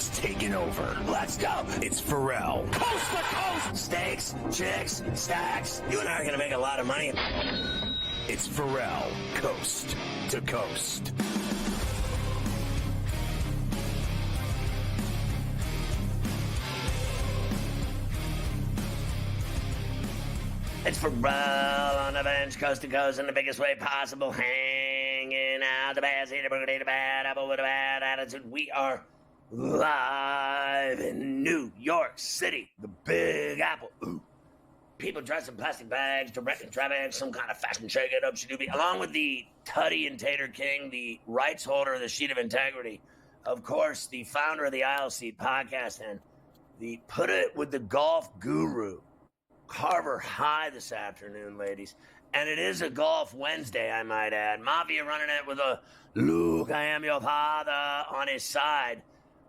has taken over. Let's go. It's Ferrall. Coast to coast. Steaks, chicks, stacks. You and I are going to make a lot of money. It's Ferrall, coast to coast. It's Ferrall on the bench, coast to coast, in the biggest way possible, hanging out the bad, eat a burger, eat a bad apple with a bad attitude. We are live in New York City, the Big Apple. Ooh. People dressed in plastic bags, directing traffic, some kind of fashion shake-it-up, shadoobie, along with the Tutty and Tater King, the rights holder of the Sheet of Integrity, of course, the founder of the Aisle Seat podcast, and the Put It With the Golf Guru, Carver High this afternoon, ladies. And it is a golf Wednesday, I might add. Mafia running it with a Luke, I am your father on his side.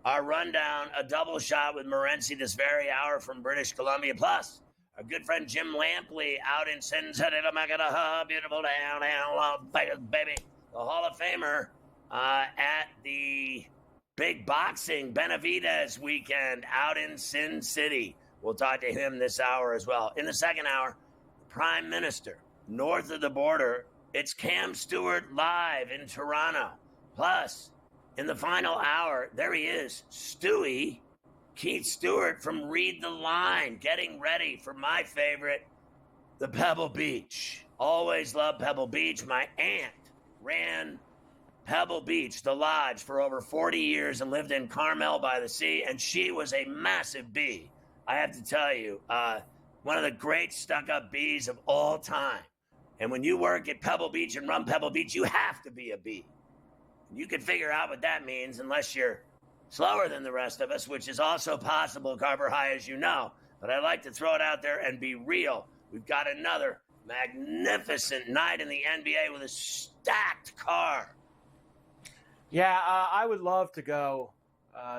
Our rundown, a double shot with Morency this very hour from British Columbia. Plus, our good friend Jim Lampley out in Sin City, beautiful downtown Las Vegas, baby. The Hall of Famer at the big boxing Benavidez weekend out in Sin City. We'll talk to him this hour as well. In the second hour, Prime Minister, north of the border, it's Cam Stewart live in Toronto. Plus, in the final hour, there he is, Stewie, Keith Stewart from Read the Line, getting ready for my favorite, the Pebble Beach. Always loved Pebble Beach. My aunt ran Pebble Beach, the lodge, for over 40 years and lived in Carmel by the sea, and she was a massive bee. I have to tell you, one of the great stuck-up bees of all time. And when you work at Pebble Beach and run Pebble Beach, you have to be a bee. You can figure out what that means unless you're slower than the rest of us, which is also possible, Carver High, as you know. But I like to throw it out there and be real. We've got another magnificent night in the NBA with a stacked card. Yeah, I would love to go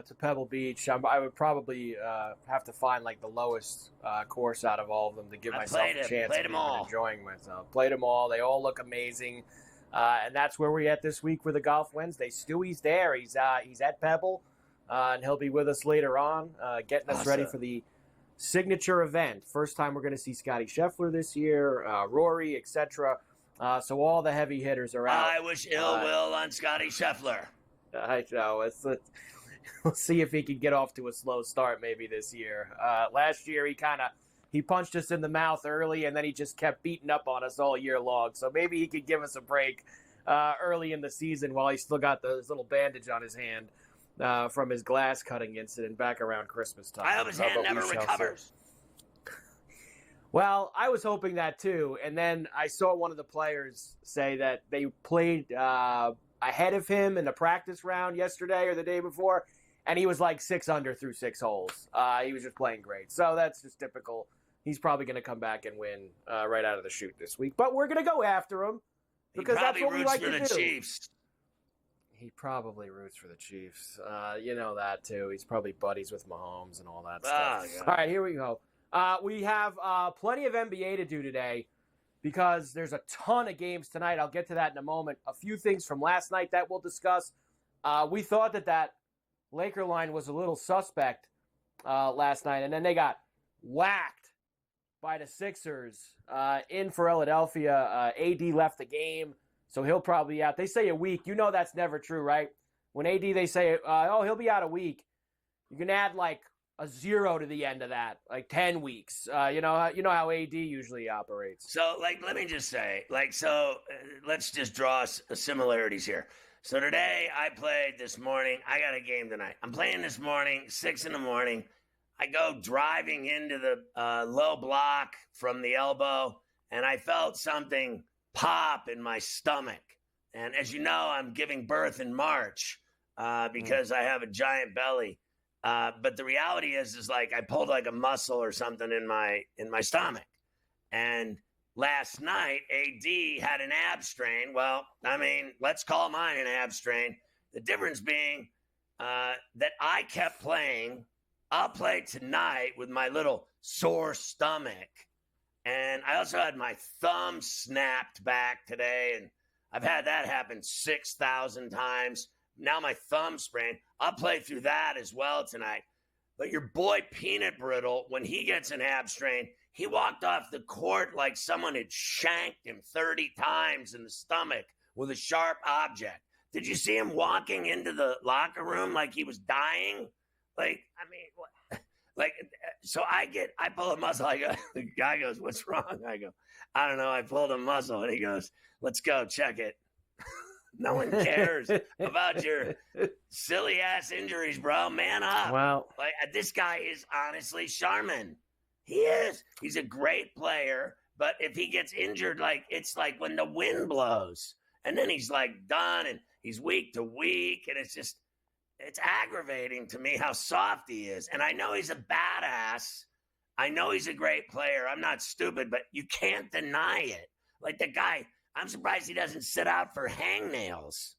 to Pebble Beach. I would probably have to find like the lowest course out of all of them to give myself a chance of even enjoying myself. Played them all. They all look amazing. And that's where we're at this week for the Golf Wednesday. Stewie's there. He's at Pebble, and he'll be with us later on, getting us ready for the signature event. First time we're going to see Scotty Scheffler this year, Rory, etc. So all the heavy hitters are out. I wish ill will on Scotty Scheffler. I know. We'll see if he can get off to a slow start maybe this year. Last year, he punched us in the mouth early, and then he just kept beating up on us all year long. So maybe he could give us a break early in the season while he's still got this little bandage on his hand from his glass cutting incident back around Christmas time. I hope his hand never recovers. Well, I was hoping that too. And then I saw one of the players say that they played ahead of him in the practice round yesterday or the day before, and he was like 6 under through 6 holes. He was just playing great. So that's just typical. He's probably going to come back and win right out of the chute this week. But we're going to go after him because that's what we like to do. He probably roots for the Chiefs. He probably roots for the Chiefs. You know that, too. He's probably buddies with Mahomes and all that stuff. Yeah. All right, here we go. We have plenty of NBA to do today because there's a ton of games tonight. I'll get to that in a moment. A few things from last night that we'll discuss. We thought that Laker line was a little suspect last night, and then they got whacked by the Sixers in Philadelphia. AD left the game, so he'll probably be out. They say a week. You know that's never true, right? When AD, they say, he'll be out a week. You can add like a 0 to the end of that, like 10 weeks. You know how AD usually operates. So, let me just say, let's just draw similarities here. So today I played this morning. I got a game tonight. I'm playing this morning, 6 in the morning. I go driving into the low block from the elbow, and I felt something pop in my stomach. And as you know, I'm giving birth in March because I have a giant belly. But the reality is like I pulled like a muscle or something in my stomach. And last night, AD had an ab strain. Well, I mean, let's call mine an ab strain. The difference being that I kept playing. I'll play tonight with my little sore stomach. And I also had my thumb snapped back today. And I've had that happen 6,000 times. Now my thumb sprained. I'll play through that as well tonight. But your boy Peanut Brittle, when he gets an ab strain, he walked off the court like someone had shanked him 30 times in the stomach with a sharp object. Did you see him walking into the locker room like he was dying? Like, I mean, what? Like, so I pull a muscle. I go, the guy goes, "What's wrong?" I go, "I don't know. I pulled a muscle." And he goes, "Let's go check it." No one cares about your silly ass injuries, bro. Man up. Well, like this guy is honestly Charmin. He is. He's a great player, but if he gets injured, like it's like when the wind blows, and then he's like done, and he's week to week, and it's aggravating to me how soft he is. And I know he's a badass. I know he's a great player. I'm not stupid, but you can't deny it. Like the guy, I'm surprised he doesn't sit out for hangnails.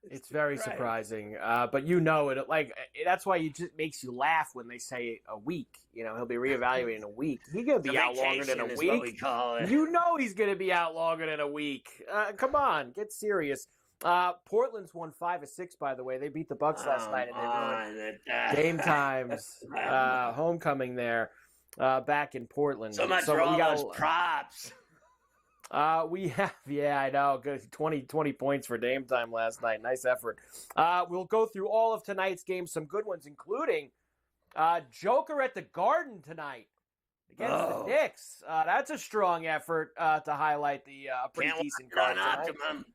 it's very surprising, but you know it. Like that's why it just makes you laugh when they say a week. You know, he'll be reevaluating in a week. He's gonna be out longer than a week. What we call it. You know he's gonna be out longer than a week. Come on, get serious. Portland's won 5 of 6. By the way, they beat the Bucks last night, and game times homecoming there back in Portland. So much for all those props. We have, I know, good 20 points for Dame time last night. Nice effort. We'll go through all of tonight's games, some good ones, including Joker at the Garden tonight against the Knicks. That's a strong effort to highlight the pretty decent card tonight.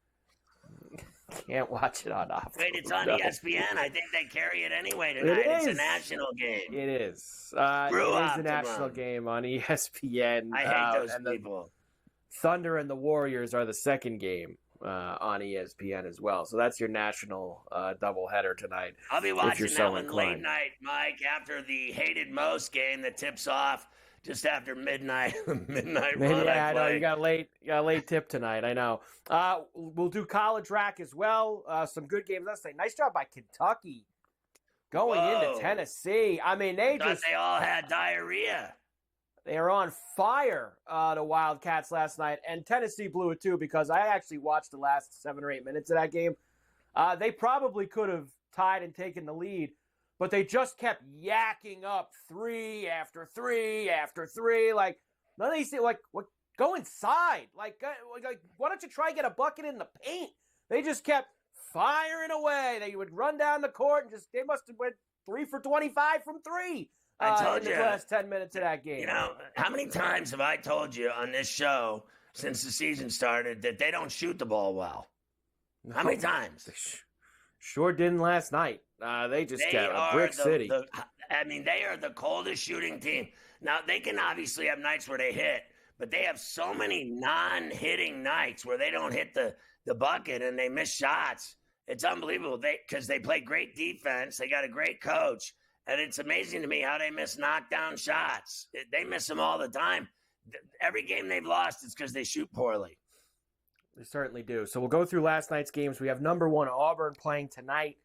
Can't watch it on Optimum. Wait, it's on ESPN. I think they carry it anyway tonight. It's a national game. It is. It is a national game on ESPN. I hate those people. Thunder and the Warriors are the second game on ESPN as well. So that's your national doubleheader tonight. I'll be watching that one late night, Mike, after the hated most game that tips off just after midnight. Midnight run. Yeah, I know. You got a late tip tonight. I know. We'll do college rack as well. Some good games. Let's say nice job by Kentucky going into Tennessee. I mean, they all had diarrhea. They are on fire, the Wildcats last night, and Tennessee blew it too because I actually watched the last 7 or 8 minutes of that game. They probably could have tied and taken the lead, but they just kept yakking up 3 after 3 after 3. Like none of these things. Like what? Go inside. Like why don't you try and get a bucket in the paint? They just kept firing away. They would run down the court and they must have went 3 for 25 from 3. I told in the last 10 minutes of that game. You know, how many times have I told you on this show since the season started that they don't shoot the ball well? No. How many times? Sure didn't last night. They got a brick city. They are the coldest shooting team. Now, they can obviously have nights where they hit, but they have so many non-hitting nights where they don't hit the bucket and they miss shots. It's unbelievable. Because they play great defense. They got a great coach. And it's amazing to me how they miss knockdown shots. They miss them all the time. Every game they've lost is because they shoot poorly. They certainly do. So we'll go through last night's games. We have number 1 Auburn playing tonight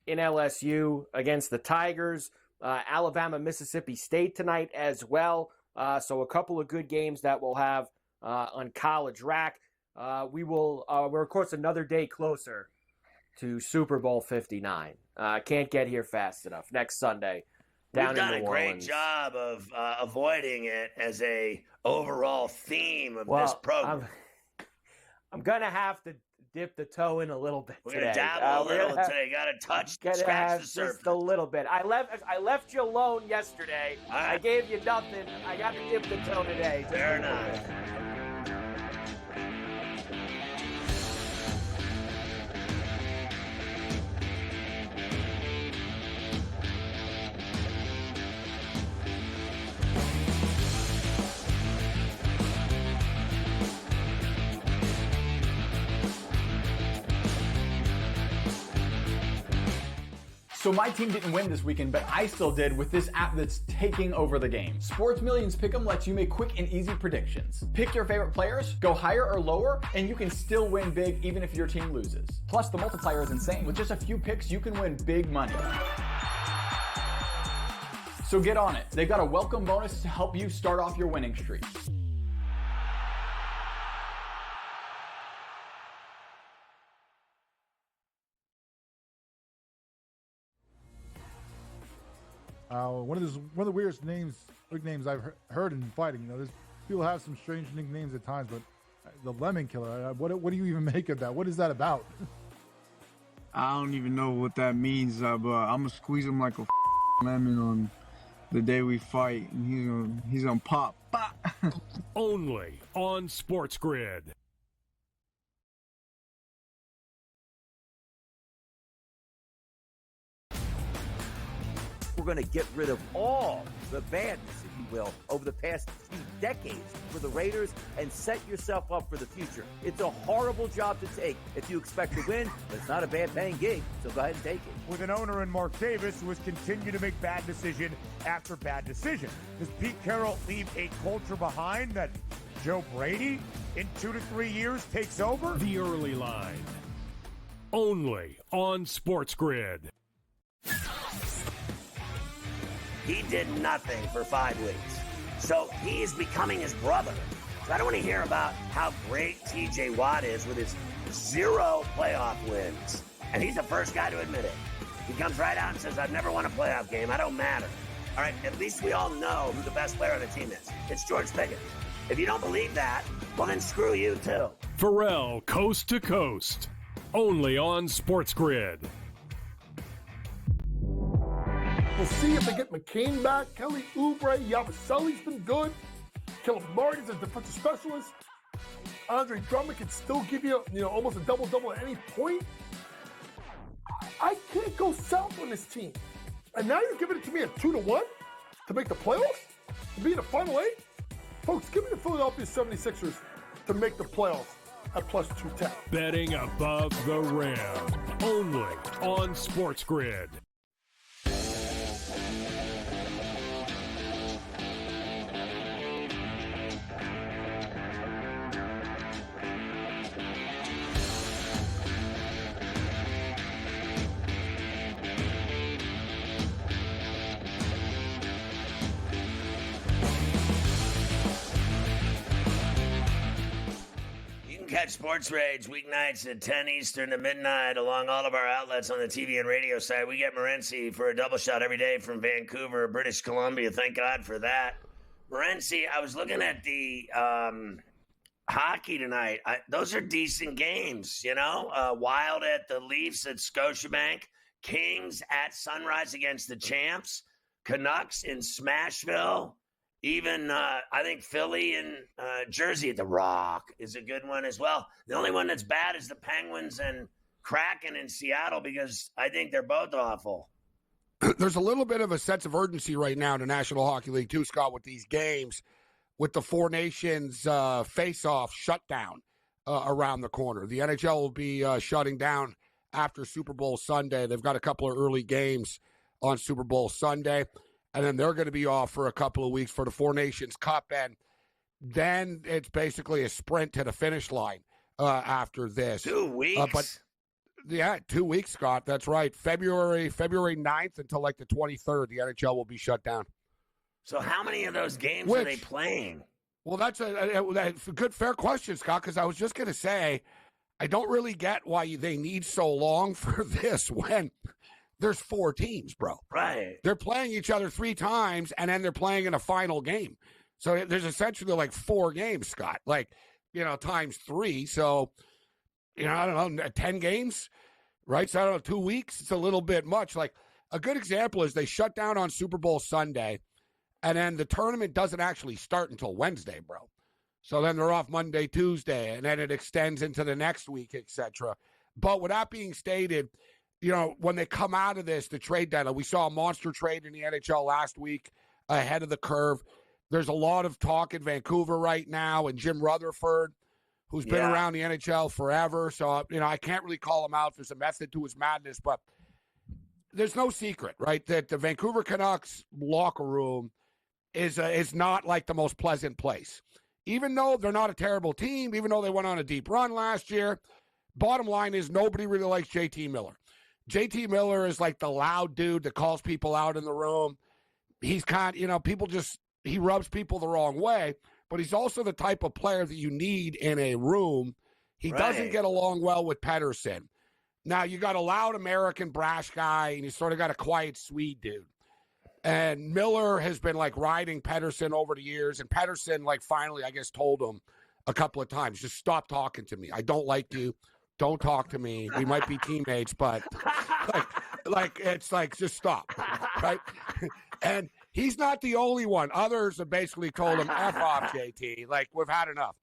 in LSU against the Tigers. Alabama, Mississippi State tonight as well. So a couple of good games that we'll have on College Rack. We're, of course, another day closer to Super Bowl 59. Can't get here fast enough. Next Sunday, down in New Orleans. We've done a great job of avoiding it as a overall theme of this program. I'm gonna have to dip the toe in a little bit We're today. Gonna dabble a little today. Got to scratch the surface just a little bit. I left you alone yesterday. Right. I gave you nothing. I got to dip the toe today. Fair enough. So my team didn't win this weekend, but I still did with this app that's taking over the game. Sports Millions Pick'em lets you make quick and easy predictions. Pick your favorite players, go higher or lower, and you can still win big even if your team loses. Plus, the multiplier is insane. With just a few picks, you can win big money. So get on it. They've got a welcome bonus to help you start off your winning streak. One of the weirdest nicknames I've heard in fighting. You know, there's people have some strange nicknames at times, but the Lemon Killer. What do you even make of that? What is that about? I don't even know what that means, but I'm gonna squeeze him like a lemon on the day we fight, and he's gonna pop. Only on SportsGrid. We're going to get rid of all the badness, if you will, over the past few decades for the Raiders and set yourself up for the future. It's a horrible job to take if you expect to win, but it's not a bad paying gig, so go ahead and take it. With an owner in Mark Davis who has continued to make bad decision after bad decision. Does Pete Carroll leave a culture behind that Joe Brady in 2 to 3 years takes over? The Early Line. Only on SportsGrid. He did nothing for 5 weeks. So he's becoming his brother. So I don't want to hear about how great TJ Watt is with his 0 playoff wins. And he's the first guy to admit it. He comes right out and says, I've never won a playoff game. I don't matter. All right, at least we all know who the best player on the team is. It's George Pickens. If you don't believe that, well, then screw you too. Ferrall, coast to coast. Only on SportsGrid. We'll see if they get McCain back. Kelly Oubre, Yabusele's been good. Caleb Martin's a defensive specialist. Andre Drummond can still give you, almost a double-double at any point. I can't go south on this team. And now you're giving it to me at 2-1 to make the playoffs? To be in the Final 8? Folks, give me the Philadelphia 76ers to make the playoffs at plus 210. Betting above the rim. Only on SportsGrid. Catch Sports Rage weeknights at 10 Eastern to midnight along all of our outlets on the TV and radio side. We get Morency for a double shot every day from Vancouver, British Columbia. Thank God for that. Morency, I was looking at the hockey tonight. Those are decent games, Wild at the Leafs at Scotiabank, Kings at Sunrise against the Champs, Canucks in Smashville. Even, I think Philly and Jersey at the Rock is a good one as well. The only one that's bad is the Penguins and Kraken in Seattle because I think they're both awful. There's a little bit of a sense of urgency right now in the National Hockey League, too, Scott, with these games, with the Four Nations face-off shutdown around the corner. The NHL will be shutting down after Super Bowl Sunday. They've got a couple of early games on Super Bowl Sunday. And then they're going to be off for a couple of weeks for the Four Nations Cup. And then it's basically a sprint to the finish line after this. 2 weeks? 2 weeks, Scott. That's right. February 9th until like the 23rd, the NHL will be shut down. So how many of those games are they playing? Well, that's a good, fair question, Scott, because I was just going to say, I don't really get why they need so long for this when – there's 4 teams, bro. Right. They're playing each other 3 times, and then they're playing in a final game. So there's essentially like 4 games, Scott, times 3. So, I don't know, 10 games, right? So I don't know, 2 weeks. It's a little bit much. Like a good example is they shut down on Super Bowl Sunday, and then the tournament doesn't actually start until Wednesday, bro. So then they're off Monday, Tuesday, and then it extends into the next week, etc. But with that being stated, when they come out of this, the trade deadline, we saw a monster trade in the NHL last week ahead of the curve. There's a lot of talk in Vancouver right now, and Jim Rutherford, who's been around the NHL forever. So, I can't really call him out. There's a method to his madness, but there's no secret, right, that the Vancouver Canucks locker room is not like the most pleasant place. Even though they're not a terrible team, even though they went on a deep run last year, bottom line is nobody really likes JT Miller. JT Miller is like the loud dude that calls people out in the room. He's he rubs people the wrong way, but he's also the type of player that you need in a room. He doesn't get along well with Pedersen. Now, you got a loud American brash guy, and you sort of got a quiet, sweet dude. And Miller has been like riding Pettersson over the years. And Pettersson, like, finally, I guess, told him a couple of times, just stop talking to me. I don't like you. Don't talk to me. We might be teammates, but it's like, just stop. Right. And he's not the only one. Others have basically told him, F off, JT. Like, we've had enough.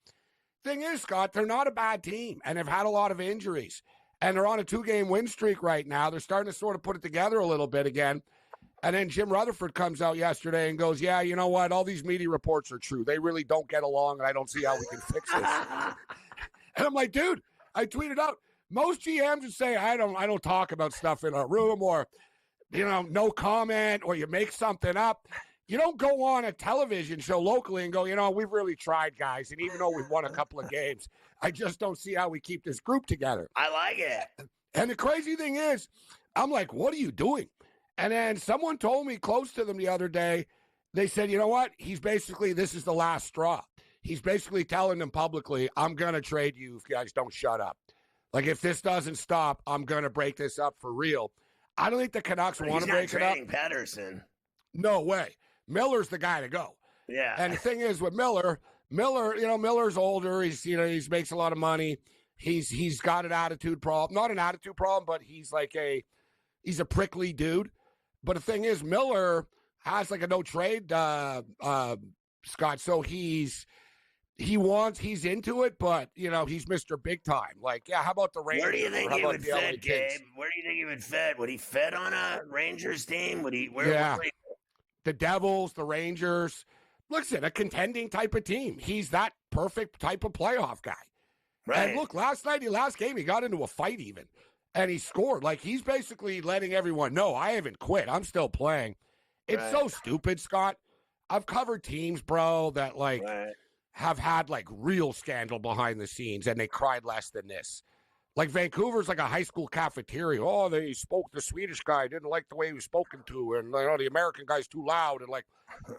Thing is, Scott, they're not a bad team, and they've had a lot of injuries. And they're on a 2-game win streak right now. They're starting to sort of put it together a little bit again. And then Jim Rutherford comes out yesterday and goes, yeah, you know what? All these media reports are true. They really don't get along, and I don't see how we can fix this. And I'm like, dude, I tweeted out, most GMs would say, I don't talk about stuff in a room, or, no comment, or you make something up. You don't go on a television show locally and go, we've really tried, guys. And even though we've won a couple of games, I just don't see how we keep this group together. I like it. And the crazy thing is, I'm like, what are you doing? And then someone told me close to them the other day, they said, you know what? This is the last straw. He's basically telling them publicly, I'm going to trade you if you guys don't shut up. Like, if this doesn't stop, I'm going to break this up for real. I don't think the Canucks want to break it up. He's not trading Pettersson. No way. Miller's the guy to go. Yeah. And the thing is with Miller's older. He makes a lot of money. He's got an attitude problem. Not an attitude problem, but he's a prickly dude. But the thing is, Miller has like a no trade, Scott. So he's into it, but he's Mr. Big Time. Like, yeah, how about the Rangers? Where do you think he would fit, Gabe? Where do you think he would fit? Would he fit on a Rangers team? Would he? The Devils, the Rangers. Listen, a contending type of team. He's that perfect type of playoff guy. Right. And look, last game, he got into a fight even, and he scored. Like, he's basically letting everyone know, I haven't quit. I'm still playing. It's so stupid, Scott. I've covered teams, bro, that, have had, real scandal behind the scenes, and they cried less than this. Like, Vancouver's like a high school cafeteria. Oh, the Swedish guy didn't like the way he was spoken to, and the American guy's too loud. And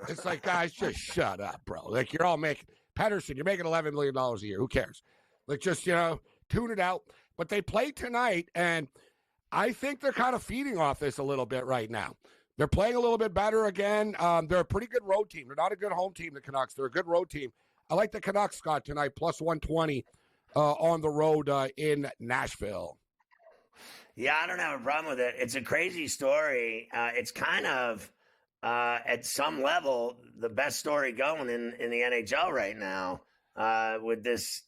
it's like, guys, just shut up, bro. Like, you're all making Pettersson, you're making $11 million a year. Who cares? Like, just tune it out. But they play tonight, and I think they're kind of feeding off this a little bit right now. They're playing a little bit better again. They're a pretty good road team. They're not a good home team, the Canucks. They're a good road team. I like the Canucks, Scott, tonight, plus 120. On the road in Nashville. Yeah, I don't have a problem with it. It's a crazy story. It's kind of, at some level, the best story going in the NHL right now with this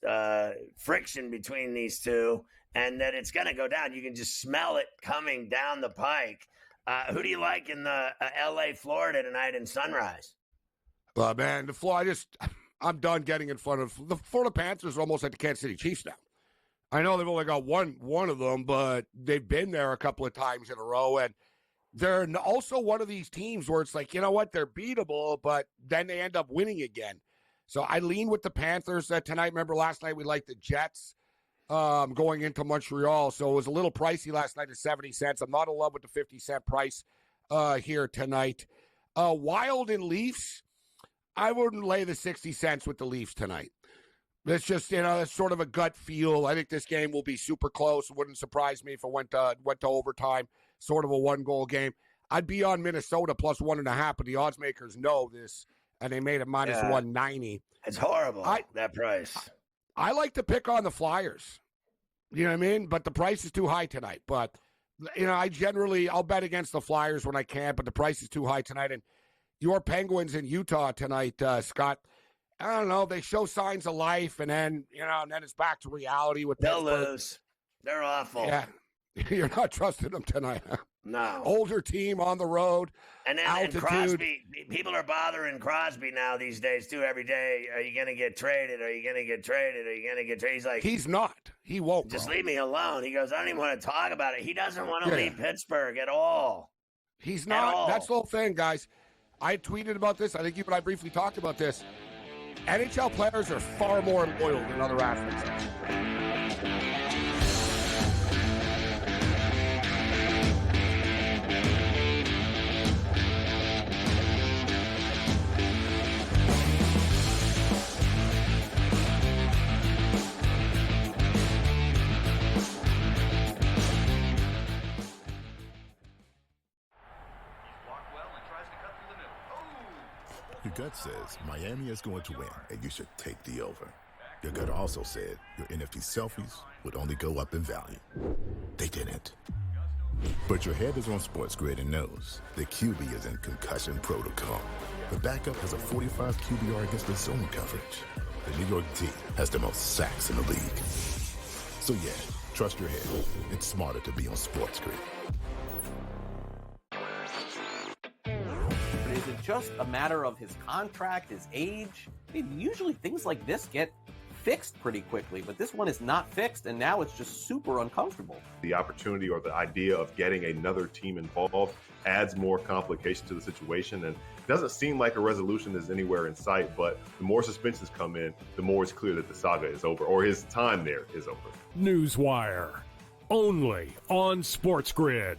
friction between these two, and that it's going to go down. You can just smell it coming down the pike. Who do you like in the L.A., Florida tonight in Sunrise? Man, I'm done getting in front of the Florida Panthers. Are almost like the Kansas City Chiefs now. I know they've only got one of them, but they've been there a couple of times in a row, and they're also one of these teams where it's like, you know what, they're beatable, but then they end up winning again. So I lean with the Panthers tonight. Remember last night we liked the Jets going into Montreal, so it was a little pricey last night at 70 cents. I'm not in love with the 50-cent price here tonight. Wild and Leafs. I wouldn't lay the 60 cents with the Leafs tonight. It's just, it's sort of a gut feel. I think this game will be super close. It wouldn't surprise me if it went to overtime, sort of a one-goal game. I'd be on Minnesota plus 1.5, but the odds makers know this, and they made it minus 190. It's horrible, that price. I like to pick on the Flyers. You know what I mean? But the price is too high tonight. But, I'll bet against the Flyers when I can, but the price is too high tonight. And your Penguins in Utah tonight, Scott, I don't know. They show signs of life, and then, and then it's back to reality with They'll Pittsburgh. lose. They're awful. Yeah. You're not trusting them tonight, huh? No. Older team on the road. And then altitude. Crosby, people are bothering Crosby now these days, too, every day. Are you going to get traded? Are you going to get traded? Are you going to get traded? He's like, he's not. He won't. Just leave me alone. He goes, I don't even want to talk about it. He doesn't want to leave Pittsburgh at all. He's not. That's the whole thing, guys. I tweeted about this. I think you and I briefly talked about this. NHL players are far more loyal than other athletes. Your gut says Miami is going to win, and you should take the over. Your gut also said your NFT selfies would only go up in value. They didn't. But your head is on SportsGrid and knows the QB is in concussion protocol. The backup has a 45 QBR against the zone coverage. The New York D has the most sacks in the league. So yeah, trust your head. It's smarter to be on SportsGrid. But is it just a matter of his contract, his age? I mean, usually things like this get fixed pretty quickly, but this one is not fixed, and now it's just super uncomfortable. The opportunity or the idea of getting another team involved adds more complication to the situation, and it doesn't seem like a resolution is anywhere in sight, but the more suspensions come in, the more it's clear that the saga is over, or his time there is over. Newswire, only on SportsGrid.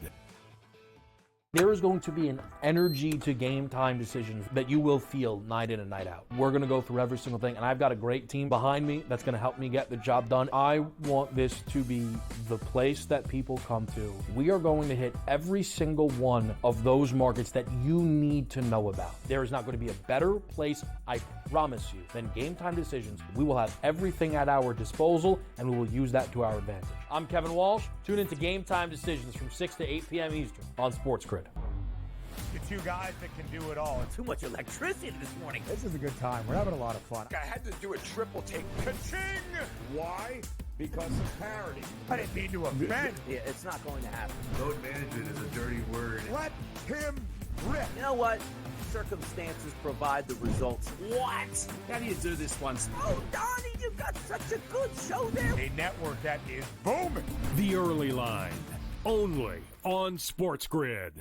There is going to be an energy to game time decisions that you will feel night in and night out. We're going to go through every single thing, and I've got a great team behind me that's going to help me get the job done. I want this to be the place that people come to. We are going to hit every single one of those markets that you need to know about. There is not going to be a better place, I promise you, than Game Time Decisions. We will have everything at our disposal, and we will use that to our advantage. I'm Kevin Walsh. Tune into Game Time Decisions from 6 to 8 p.m. Eastern on SportsGrid. The two guys that can do it all. Too much electricity this morning. This is a good time. We're having a lot of fun. I had to do a triple take. Ka-ching! Why? Because of parity. I didn't mean to offend. Yeah, it's not going to happen. Load management is a dirty word. Let him rip. You know what? Circumstances provide the results. What? How do you do this once? Oh, Donnie, you've got such a good show there. A network that is booming. The Early Line, only on SportsGrid.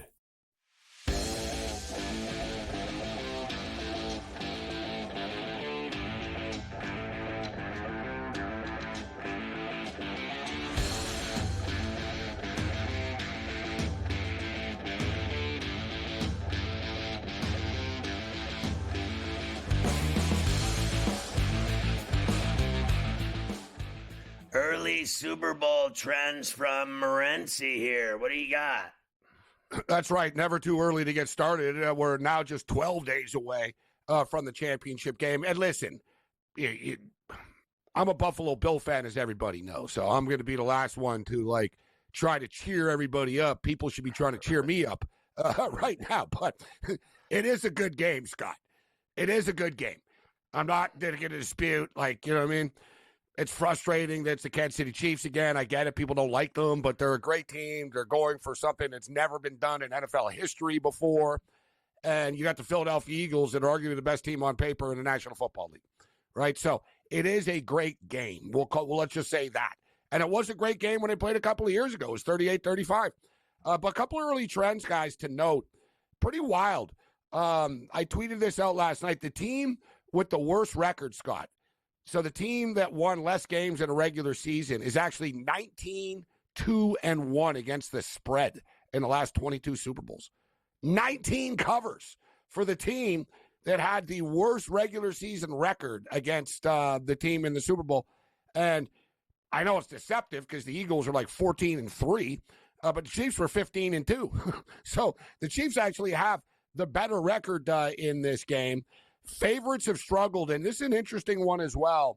Early Super Bowl trends from Morency here. What do you got? That's right. Never too early to get started. We're now just 12 days away from the championship game. And listen, I'm a Buffalo Bill fan, as everybody knows. So I'm going to be the last one to, try to cheer everybody up. People should be trying to cheer me up right now. But it is a good game, Scott. It is a good game. I'm not going to get a dispute. You know what I mean? It's frustrating that it's the Kansas City Chiefs again. I get it. People don't like them, but they're a great team. They're going for something that's never been done in NFL history before. And you got the Philadelphia Eagles that are arguably the best team on paper in the National Football League, right? So it is a great game. Let's just say that. And it was a great game when they played a couple of years ago. It was 38-35. But a couple of early trends, guys, to note. Pretty wild. I tweeted this out last night. The team with the worst record, Scott. So the team that won less games in a regular season is actually 19-2-1 against the spread in the last 22 Super Bowls. 19 covers for the team that had the worst regular season record against the team in the Super Bowl. And I know it's deceptive because the Eagles are 14-3, but the Chiefs were 15-2. So the Chiefs actually have the better record in this game. Favorites have struggled, and this is an interesting one as well.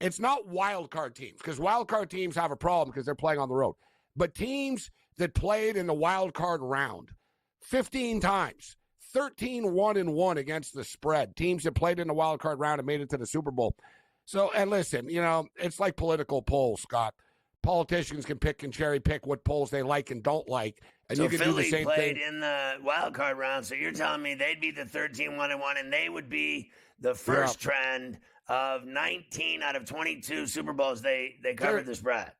It's not wild card teams, because wild card teams have a problem because they're playing on the road. But teams that played in the wild card round 15 times, 13-1-1 against the spread. Teams that played in the wild card round and made it to the Super Bowl. So, and listen, it's like political polls, Scott. Politicians can pick and cherry pick what polls they like and don't like. And so you can Philly do the same played thing in the wild card round, so you're telling me they'd be the 13-1-1, and they would be the first trend of 19 out of 22 Super Bowls they covered the spread.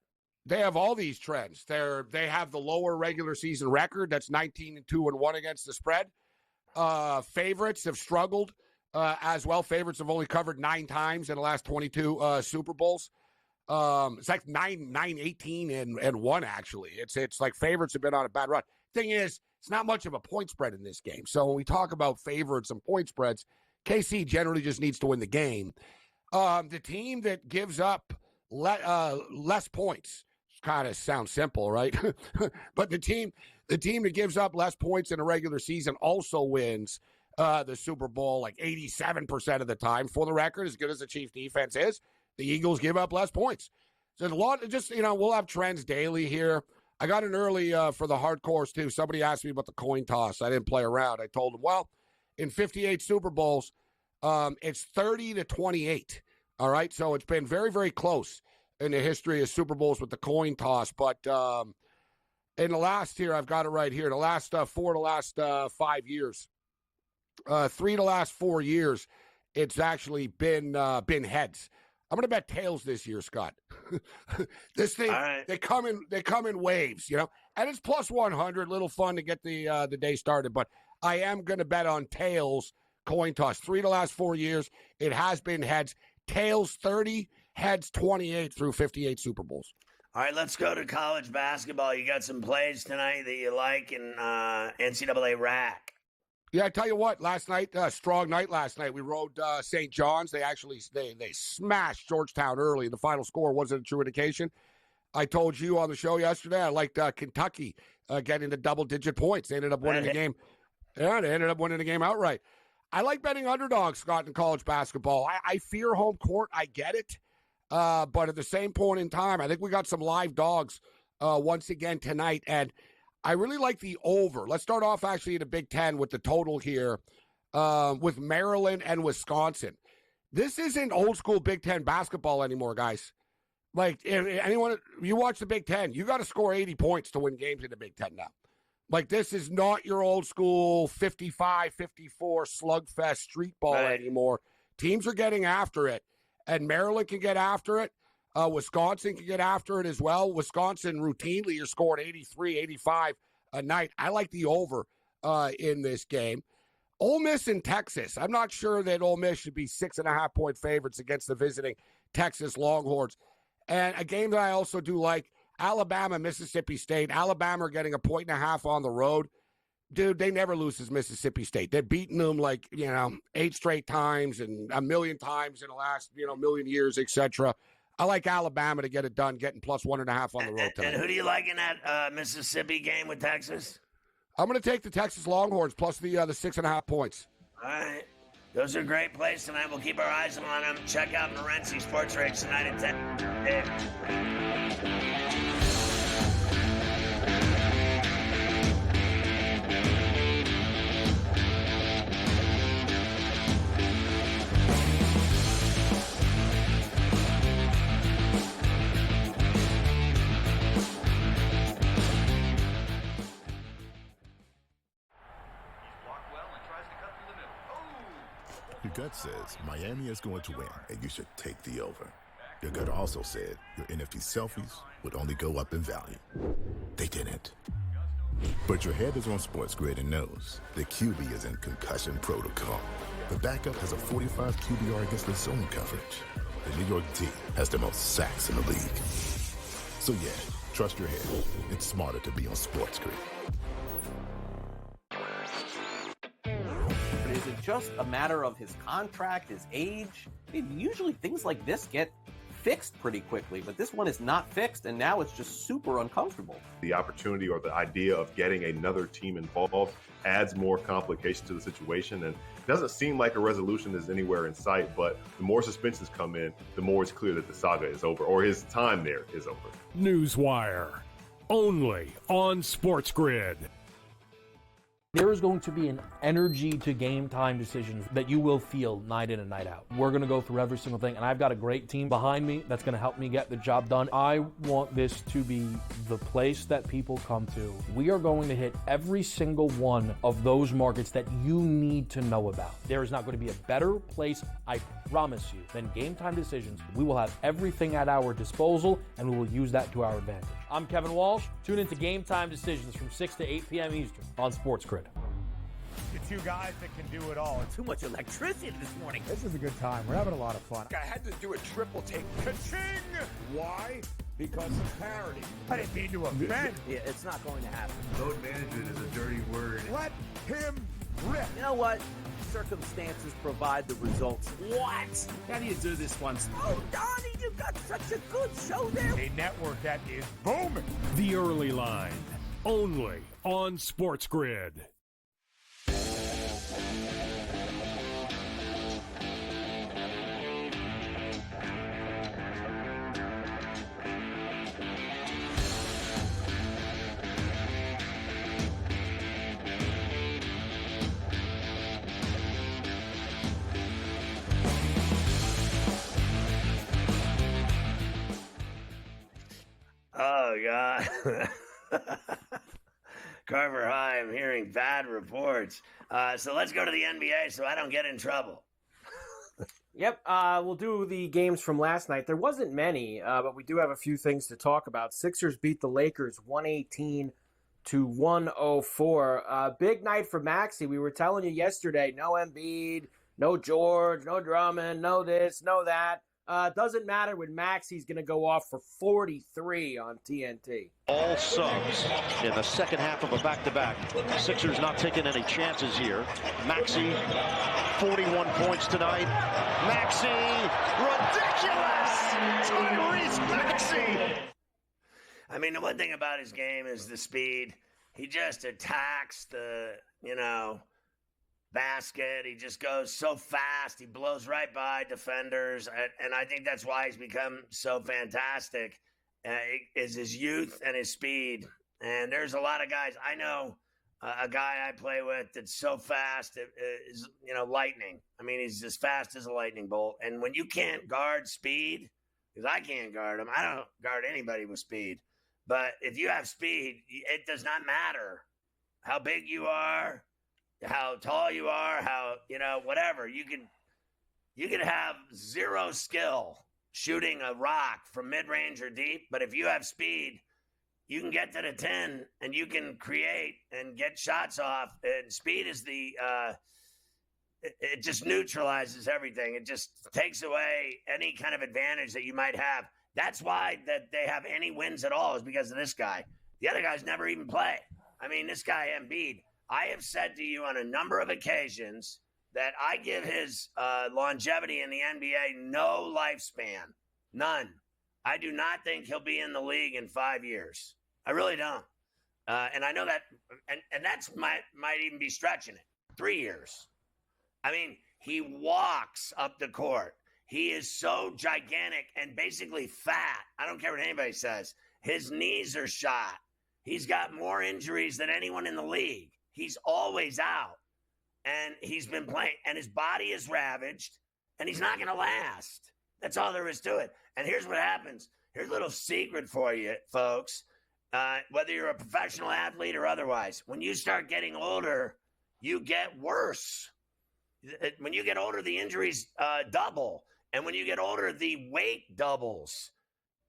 They have all these trends. They have the lower regular season record. That's 19-2-1 against the spread. Favorites have struggled as well. Favorites have only covered 9 times in the last 22 Super Bowls. It's like 9-18-1 actually. It's like favorites have been on a bad run. Thing is, it's not much of a point spread in this game. So when we talk about favorites and point spreads, KC generally just needs to win the game. The team that gives up less points kind of sounds simple, right? But the team that gives up less points in a regular season also wins. the Super Bowl like 87% of the time. For the record, as good as the Chiefs defense is, the Eagles give up less points. So there's a lot of just, we'll have trends daily here. I got an early for the hardcores, too. Somebody asked me about the coin toss. I didn't play around. I told them, well, in 58 Super Bowls, it's 30-28. All right, so it's been very, very close in the history of Super Bowls with the coin toss. But in the last here, I've got it right here, the last 4 the last 5 years, 3 the last 4 years, it's actually been heads. I'm going to bet tails this year, Scott. This thing, right. they come in waves, and it's plus 100. Little fun to get the day started, but I am going to bet on tails coin toss. 3 the last 4 years, it has been heads. Tails 30, heads 28 through 58 Super Bowls. All right, let's go to college basketball. You got some plays tonight that you like in NCAA rack. Yeah, I tell you what, last night, strong night last night. We rode St. John's. They actually they smashed Georgetown early. The final score wasn't a true indication. I told you on the show yesterday I liked Kentucky getting to double-digit points. They ended up winning the game. Yeah, they ended up winning the game outright. I like betting underdogs, Scott, in college basketball. I fear home court. I get it. But at the same point in time, I think we got some live dogs once again tonight. And I really like the over. Let's start off actually in the Big Ten with the total here with Maryland and Wisconsin. This isn't old school Big Ten basketball anymore, guys. Like, if you watch the Big Ten, you got to score 80 points to win games in the Big Ten now. Like, this is not your old school 55, 54 slugfest street ball anymore. Teams are getting after it, and Maryland can get after it. Wisconsin can get after it as well. Wisconsin routinely is scoring 83, 85 a night. I like the over in this game. Ole Miss and Texas. I'm not sure that Ole Miss should be 6.5-point favorites against the visiting Texas Longhorns. And a game that I also do like, Alabama, Mississippi State. Alabama are getting 1.5 on the road. Dude, they never lose to Mississippi State. They've beaten them 8 straight times and a million times in the last, million years, etc. I like Alabama to get it done, getting plus 1.5 on the road tonight. And who do you like in that Mississippi game with Texas? I'm going to take the Texas Longhorns plus the 6.5 points. All right. Those are great plays tonight. We'll keep our eyes on them. Check out Morency Sports Rates tonight at 10. Your gut says Miami is going to win, and you should take the over. Your gut also said your NFT selfies would only go up in value. They didn't. But your head is on SportsGrid and knows the QB is in concussion protocol. The backup has a 45 QBR against the zone coverage. The New York D has the most sacks in the league. So yeah, trust your head. It's smarter to be on SportsGrid. Is it just a matter of his contract, his age? Usually things like this get fixed pretty quickly, but this one is not fixed, and now it's just super uncomfortable. The opportunity or the idea of getting another team involved adds more complication to the situation, and it doesn't seem like a resolution is anywhere in sight, but the more suspensions come in, the more it's clear that the saga is over, or his time there is over. Newswire, only on SportsGrid. There is going to be an energy to game time decisions that you will feel night in and night out. We're going to go through every single thing, and I've got a great team behind me that's going to help me get the job done. I want this to be the place that people come to. We are going to hit every single one of those markets that you need to know about. There is not going to be a better place, I promise you, than Game Time Decisions. We will have everything at our disposal, and we will use that to our advantage. I'm Kevin Walsh. Tune into Game Time Decisions from 6 to 8 p.m. Eastern on SportsGrid. The two guys that can do it all. Too much electricity this morning. This is a good time. We're having a lot of fun. I had to do a triple take. Ka-ching! Why? Because of parity. I didn't mean to offend. Yeah, it's not going to happen. Load management is a dirty word. Let him rip. You know what? Circumstances provide the results. What? How do you do this once? Oh, Donnie, you got such a good show there. A network that is booming. The Early Line, only on SportsGrid. my God. Carver High, I'm hearing bad reports. So let's go to the NBA so I don't get in trouble. Yep, we'll do the games from last night. There wasn't many, but we do have a few things to talk about. Sixers beat the Lakers 118-104. Big night for Maxey. We were telling you yesterday, no Embiid, no George, no Drummond, no this, no that. Doesn't matter when Maxey's going to go off for 43 on TNT. All subs in the second half of a back-to-back. Sixers not taking any chances here. Maxey, 41 points tonight. Maxey, ridiculous! Tyrese Maxey! I mean, the one thing about his game is the speed. He just attacks the, basket. He just goes so fast. He blows right by defenders. And I think that's why he's become so fantastic, is his youth and his speed. And there's a lot of guys. I know a guy I play with that's so fast, is, lightning. I mean, he's as fast as a lightning bolt. And when you can't guard speed, because I can't guard him, I don't guard anybody with speed. But if you have speed, it does not matter how big you are, how tall you are, how, whatever. You can have zero skill shooting a rock from mid-range or deep, but if you have speed, you can get to the 10 and you can create and get shots off. And speed is it just neutralizes everything. It just takes away any kind of advantage that you might have. That's why that they have any wins at all, is because of this guy. The other guys never even play. I mean, this guy, Embiid, I have said to you on a number of occasions that I give his longevity in the NBA no lifespan. None. I do not think he'll be in the league in 5 years. I really don't. And I know that, and that's might even be stretching it. 3 years. I mean, he walks up the court. He is so gigantic and basically fat. I don't care what anybody says. His knees are shot. He's got more injuries than anyone in the league. He's always out, and he's been playing, and his body is ravaged, and he's not going to last. That's all there is to it. And here's what happens. Here's a little secret for you, folks. Whether you're a professional athlete or otherwise, when you start getting older, you get worse. When you get older, the injuries double, and when you get older, the weight doubles.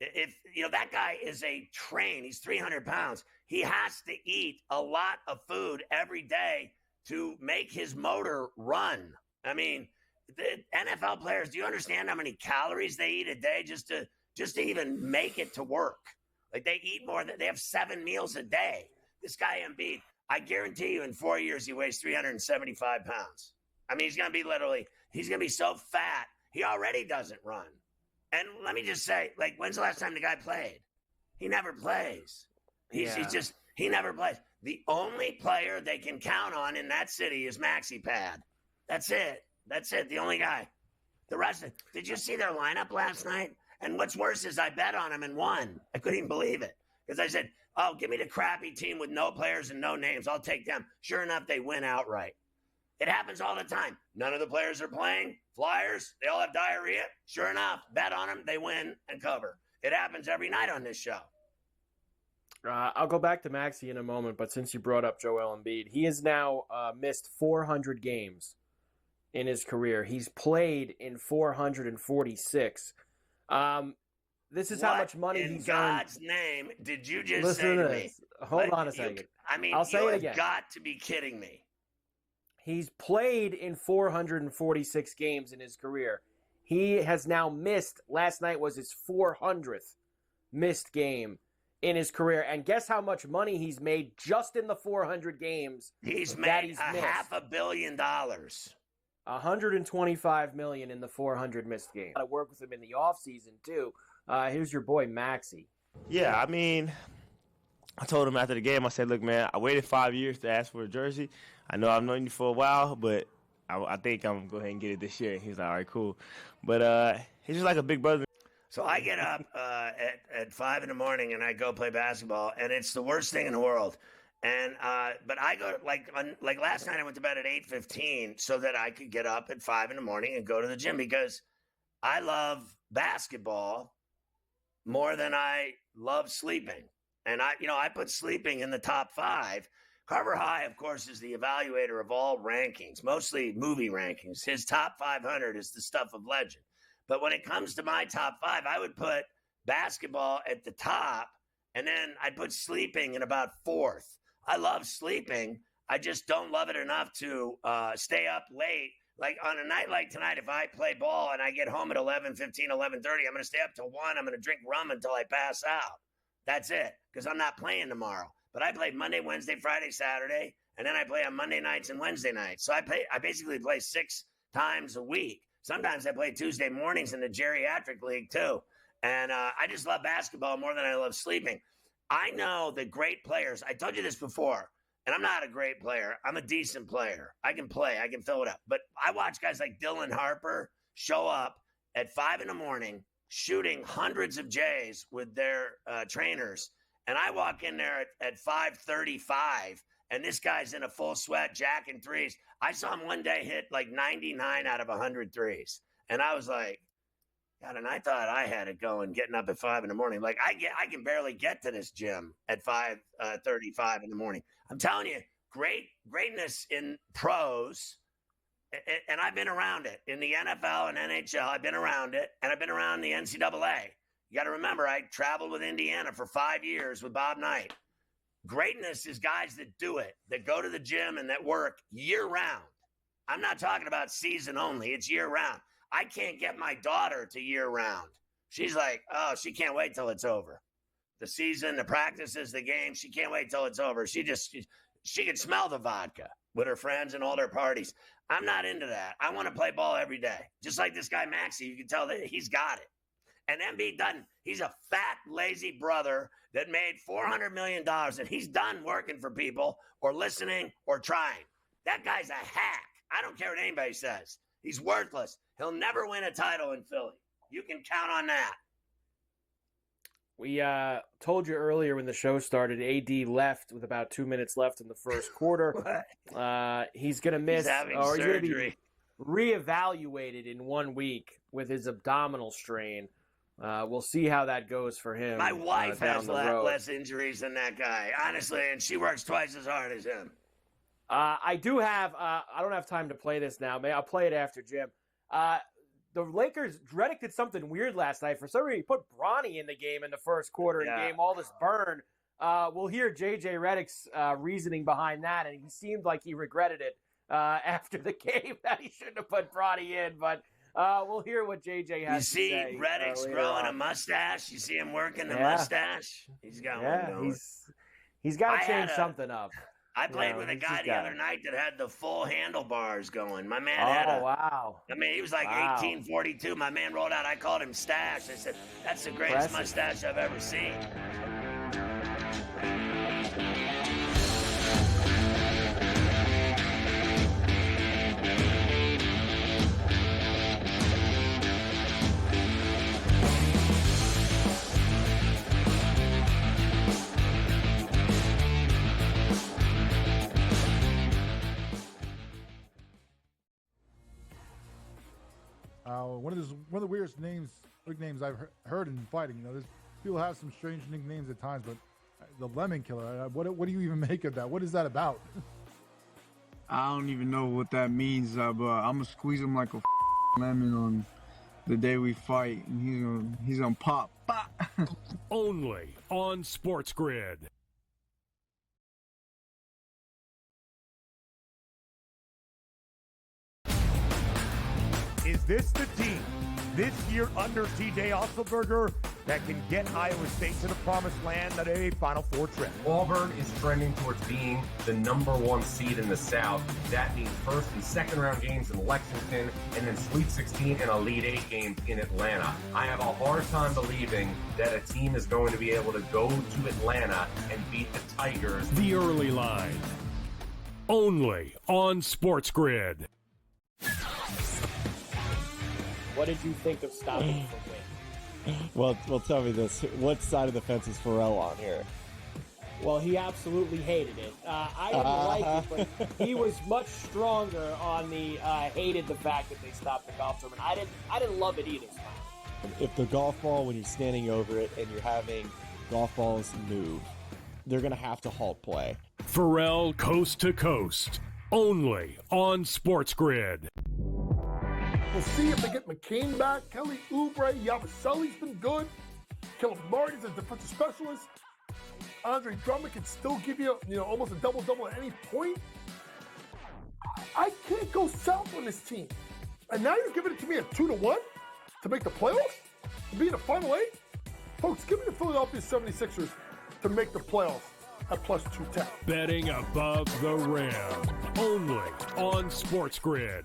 If that guy is a train, he's 300 pounds. He has to eat a lot of food every day to make his motor run. I mean, the NFL players, do you understand how many calories they eat a day just to even make it to work? Like, they eat more than, they have 7 meals a day. This guy Embiid, I guarantee you in 4 years he weighs 375 pounds. I mean, he's going to be so fat, he already doesn't run. And let me just say, when's the last time the guy played? He never plays. He never plays. The only player they can count on in that city is Maxey Pad. That's it. The only guy. The rest of it. Did you see their lineup last night? And what's worse is I bet on him and won. I couldn't even believe it. Because I said, oh, give me the crappy team with no players and no names. I'll take them. Sure enough, they win outright. It happens all the time. None of the players are playing. Flyers, they all have diarrhea. Sure enough, bet on them, they win and cover. It happens every night on this show. I'll go back to Maxey in a moment, but since you brought up Joel Embiid, he has now missed 400 games in his career. He's played in 446. This is how much money he's in earned. God's name did you just Listen say to to this. me? Hold on a second. I'll say it again. You've got to be kidding me. He's played in 446 games in his career. He has now missed, last night was his 400th missed game in his career. And guess how much money he's made just in the 400 games He's that made he's a missed. $500 million. $125 million in the 400 missed games. I work with him in the offseason, too. Here's your boy, Maxey. Yeah, I mean, I told him after the game, I said, look, man, I waited 5 years to ask for a jersey. I know I've known you for a while, but I think I'm going to go ahead and get it this year. He was like, all right, cool. But he's just like a big brother. So I get up at 5 in the morning and I go play basketball, and it's the worst thing in the world. And but I go like last night I went to bed at 8:15 so that I could get up at 5 in the morning and go to the gym, because I love basketball more than I love sleeping. And I put sleeping in the top 5. Carver High, of course, is the evaluator of all rankings, mostly movie rankings. His top 500 is the stuff of legend. But when it comes to my top 5, I would put basketball at the top, and then I'd put sleeping in about 4th. I love sleeping. I just don't love it enough to stay up late. Like on a night like tonight, if I play ball and I get home at 11:15, 11:30, I'm going to stay up till 1. I'm going to drink rum until I pass out. That's it, because I'm not playing tomorrow. But I play Monday, Wednesday, Friday, Saturday, and then I play on Monday nights and Wednesday nights. So I basically play 6 times a week. Sometimes I play Tuesday mornings in the geriatric league too. And I just love basketball more than I love sleeping. I know that great players, I told you this before, and I'm not a great player. I'm a decent player. I can play. I can fill it up. But I watch guys like Dylan Harper show up at 5 in the morning, shooting hundreds of J's with their trainers. And I walk in there at 5:35, and this guy's in a full sweat, jacking threes. I saw him one day hit like 99 out of 100 threes. And I was like, God, and I thought I had it going, getting up at 5 in the morning. Like I can barely get to this gym at 5:35 in the morning. I'm telling you, greatness in pros, and I've been around it in the NFL and NHL. I've been around it, and I've been around the NCAA. You got to remember, I traveled with Indiana for 5 years with Bob Knight. Greatness is guys that do it, that go to the gym and that work year round. I'm not talking about season only. It's year round. I can't get my daughter to year round. She's like, oh, she can't wait till it's over. The season, the practices, the game, she can't wait till it's over. She can smell the vodka with her friends and all their parties. I'm not into that. I want to play ball every day. Just like this guy, Maxey, you can tell that he's got it. And Embiid doesn't. He's a fat, lazy brother that made $400 million, and he's done working for people or listening or trying. That guy's a hack. I don't care what anybody says. He's worthless. He'll never win a title in Philly. You can count on that. We told you earlier when the show started, AD left with about 2 minutes left in the first quarter. He's going to miss, he's or he's going to surgery. be reevaluated in 1 week with his abdominal strain. We'll see how that goes for him. My wife has road. less injuries than that guy, honestly, and she works twice as hard as him. I do have. I don't have time to play this now. I'll play it after Jim. The Lakers, Redick did something weird last night. For some reason, he put Bronny in the game in the first quarter and gave all this burn. We'll hear J.J. Redick's reasoning behind that, and he seemed like he regretted it after the game that he shouldn't have put Bronny in. But we'll hear what J.J. has to say. You see Redick's growing a mustache? You see him working the mustache? He's got one going. He's got to change something up. I played with a guy the other night that had the full handlebars going. My man had wow. I mean, he was like 1842. My man rolled out. I called him Stash. I said, that's the greatest mustache I've ever seen. One of the weirdest nicknames I've heard in fighting. You know, there's people have some strange nicknames at times, but the Lemon Killer. What do you even make of that? What is that about? I don't even know what that means, but I'm gonna squeeze him like a lemon on the day we fight, and he's gonna pop. Only on SportsGrid. Is this the team this year under TJ Otzelberger that can get Iowa State to the promised land at a Final Four trip? Auburn is trending towards being the #1 seed in the South. That means first and second round games in Lexington, and then Sweet 16 and Elite 8 games in Atlanta. I have a hard time believing that a team is going to be able to go to Atlanta and beat the Tigers. The early line. Only on SportsGrid. What did you think of stopping for Wynn? Well, tell me this. What side of the fence is Ferrall on here? Well, he absolutely hated it. I didn't like it, but he was much stronger on the hated the fact that they stopped the golf tournament. I didn't love it either. If the golf ball, when you're standing over it and you're having golf balls move. They're going to have to halt play. Ferrall Coast to Coast, only on SportsGrid. We'll see if they get McCain back. Kelly Oubre, Yabusele's been good. Caleb Martin's a defensive specialist. Andre Drummond can still give you, almost a double-double at any point. I can't go south on this team. And now you're giving it to me at 2-1 to make the playoffs? To be in the Final Eight? Folks, give me the Philadelphia 76ers to make the playoffs at plus 210. Betting above the rim, only on SportsGrid.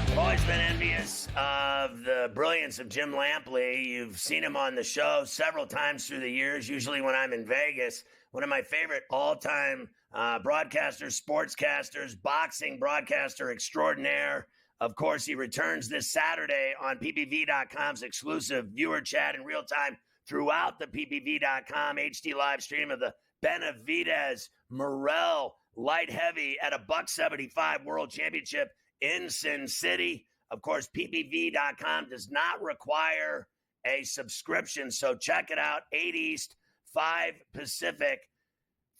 I've always been envious of the brilliance of Jim Lampley. You've seen him on the show several times through the years, usually when I'm in Vegas. One of my favorite all-time broadcasters, sportscasters, boxing broadcaster extraordinaire. Of course, he returns this Saturday on PPV.com's exclusive viewer chat in real time throughout the PPV.com HD live stream of the Benavidez Morrell light heavy at a $175 World Championship in Sin City. Of course, PPV.com does not require a subscription, so check it out. 8 East, 5 Pacific.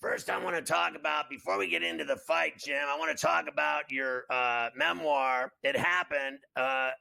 First, I want to talk about, before we get into the fight, Jim, I want to talk about your memoir. It happened,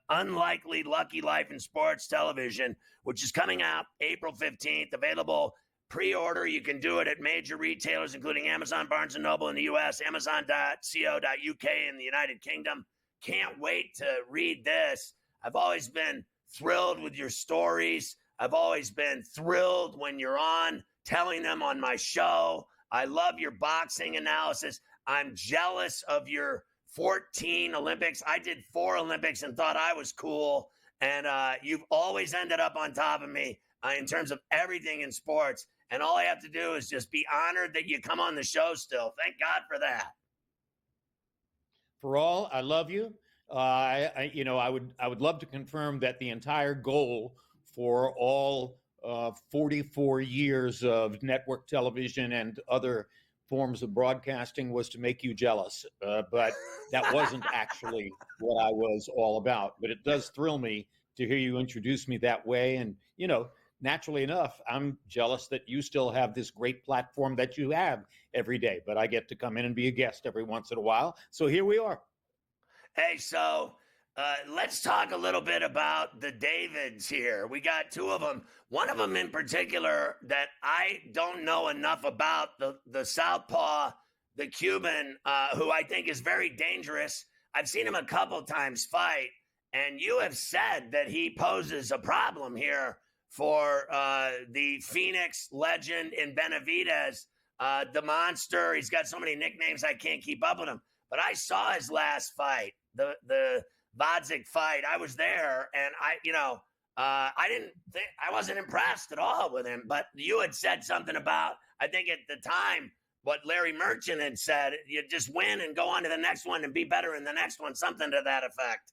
Unlikely Lucky Life in Sports Television, which is coming out April 15th, available pre-order. You can do it at major retailers, including Amazon, Barnes & Noble in the U.S., Amazon.co.uk in the United Kingdom. Can't wait to read this. I've always been thrilled with your stories. I've always been thrilled when you're on, telling them on my show. I love your boxing analysis. I'm jealous of your 14 Olympics. I did 4 Olympics and thought I was cool. And you've always ended up on top of me in terms of everything in sports. And all I have to do is just be honored that you come on the show still. Thank God for that. Ferrall, I love you. I would love to confirm that the entire goal for all 44 years of network television and other forms of broadcasting was to make you jealous. But that wasn't actually what I was all about. But it does thrill me to hear you introduce me that way. And, naturally enough, I'm jealous that you still have this great platform that you have every day. But I get to come in and be a guest every once in a while. So here we are. Hey, so let's talk a little bit about the Davids here. We got 2 of them. One of them in particular that I don't know enough about, the southpaw, the Cuban, who I think is very dangerous. I've seen him a couple times fight, and you have said that he poses a problem here for the Phoenix legend in Benavidez, the Monster. He's got so many nicknames I can't keep up with him. But I saw his last fight, the Vodzik fight. I was there, and I wasn't impressed at all with him. But you had said something about, I think at the time, what Larry Merchant had said. You just win and go on to the next one and be better in the next one, something to that effect.